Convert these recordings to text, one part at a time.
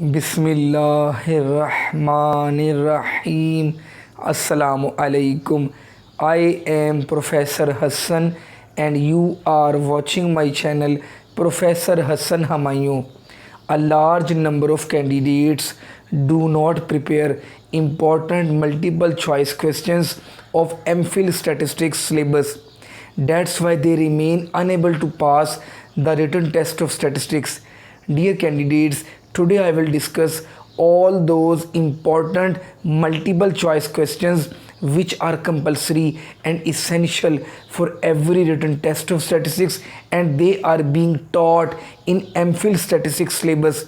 Bismillahirrahmanirrahim. Assalamu alaikum. I am Professor Hassan and you are watching my channel Professor Hassan Hamayu. A large number of candidates do not prepare important multiple choice questions of MPhil statistics syllabus. That's why they remain unable to pass the written test of statistics. Dear candidates, today I will discuss all those important multiple choice questions which are compulsory and essential for every written test of statistics, and they are being taught in MPhil statistics syllabus.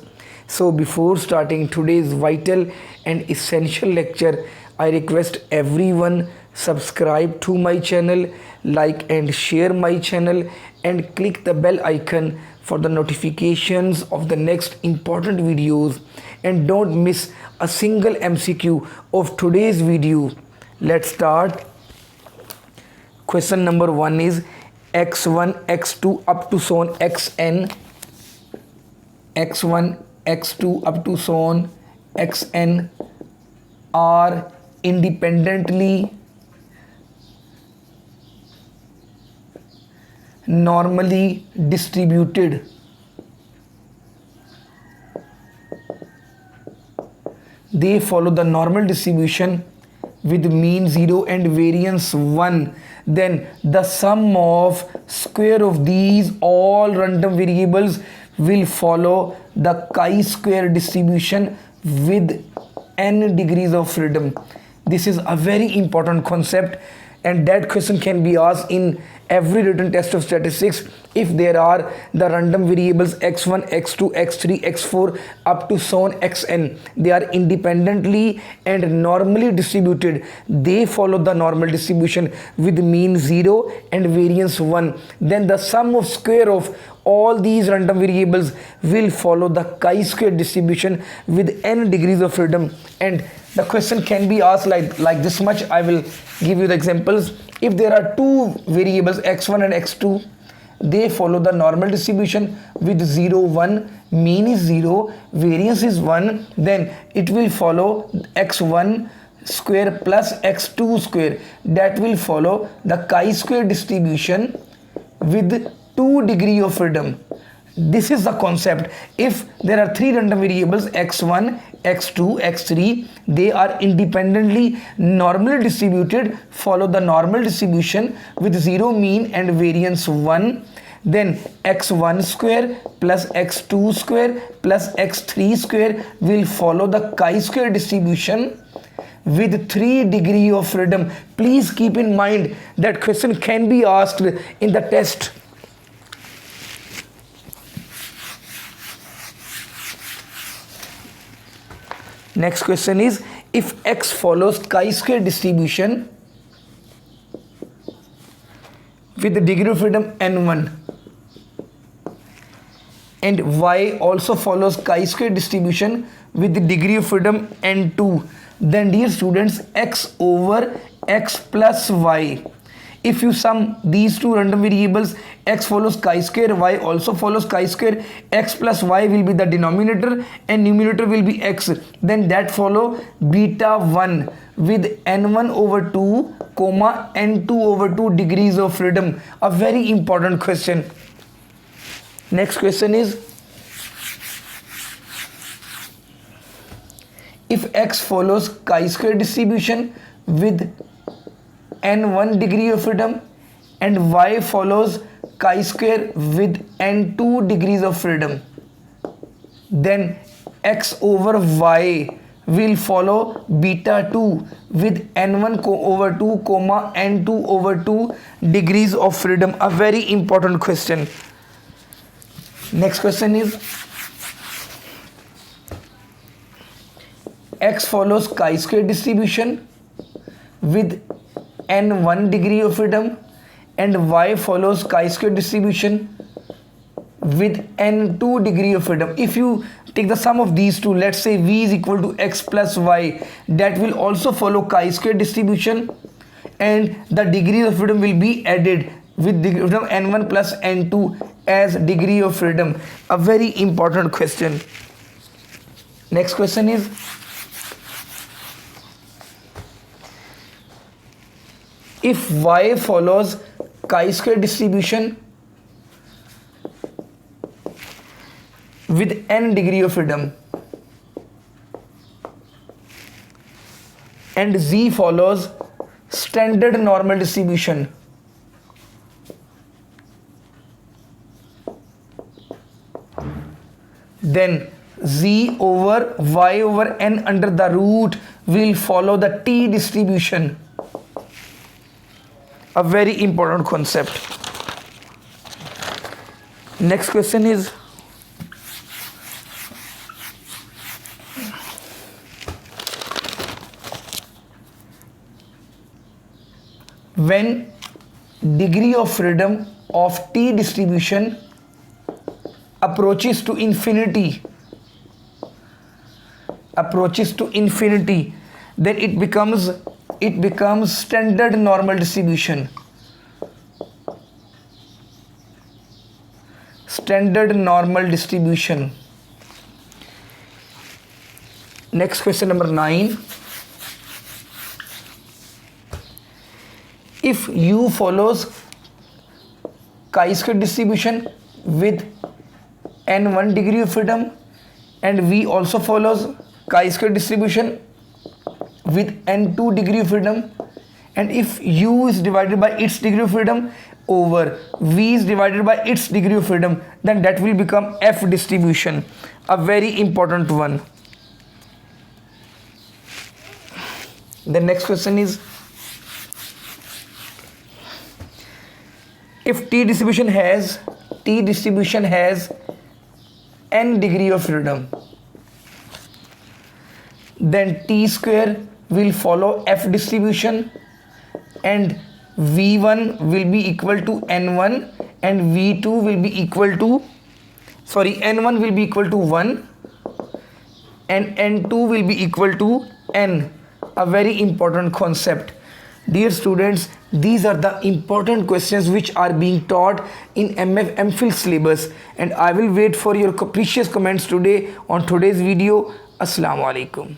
So before starting today's vital and essential lecture, I request everyone subscribe to my channel, like and share my channel, and click the bell icon for the notifications of the next important videos, and don't miss a single MCQ of today's video. Let's start. Question number 1 is x1 x2 up to so on xn, x1 x2 up to so on xn are independently normally distributed. They follow the normal distribution with mean 0 and variance 1. Then the sum of square of these all random variables will follow the chi-square distribution with n degrees of freedom. This is a very important concept, and that question can be asked in every written test of statistics. If there are the random variables x1 x2 x3 x4 up to so on xn, they are independently and normally distributed. They follow the normal distribution with mean 0 and variance 1. Then the sum of square of all these random variables will follow the chi-square distribution with n degrees of freedom. And the question can be asked like this much. I will give you the examples. If there are two variables x1 and x2, they follow the normal distribution with 0 1, mean is 0, variance is 1, then it will follow x1 square plus x2 square. That will follow the chi-square distribution with 2 degree of freedom. This is the concept. If there are three random variables x1 x2 x3, they are independently normally distributed, follow the normal distribution with 0 mean and variance 1. Then x1 square plus x2 square plus x3 square will follow the chi-square distribution with 3 degree of freedom. Please keep in mind that question can be asked in the test. Next question is, if x follows chi-square distribution with the degree of freedom n1 and y also follows chi-square distribution with the degree of freedom n2, then dear students, x over x plus y, if you sum these two random variables, x follows chi-square, y also follows chi-square, x plus y will be the denominator and numerator will be x. Then that follow beta 1 with n1 over 2 comma n2 over 2 degrees of freedom. A very important question. Next question is, if x follows chi-square distribution with n1 degree of freedom and y follows chi-square with n2 degrees of freedom, then x over y will follow beta 2 with n1 over 2 comma n2 over 2 degrees of freedom. A very important question. Next question is, x follows chi-square distribution with n1 degree of freedom and y follows chi-square distribution with n2 degree of freedom. If you take the sum of these two, let's say v is equal to x plus y, that will also follow chi-square distribution and the degree of freedom will be added with degree of freedom n1 plus n2 as degree of freedom. A very important question. Next question is, if y follows chi-square distribution with n degree of freedom and z follows standard normal distribution, then z over y over n under the root will follow the t distribution. A very important concept. Next question is, when degree of freedom of t distribution approaches to infinity, then it becomes standard normal distribution. Standard normal distribution. Next question, number 9. If u follows chi-square distribution with n1 degree of freedom and v also follows chi-square distribution with n2 degree of freedom, and if u is divided by its degree of freedom over v is divided by its degree of freedom, then that will become f distribution. A very important one. The next question is, if t distribution has n degree of freedom, then t square will follow f distribution and v1 will be equal to n1 and v2 will be equal to, n1 will be equal to 1 and n2 will be equal to n. A very important concept. Dear students, these are the important questions which are being taught in MF MPhil syllabus, and I will wait for your precious comments today on today's video. Assalamu alaikum.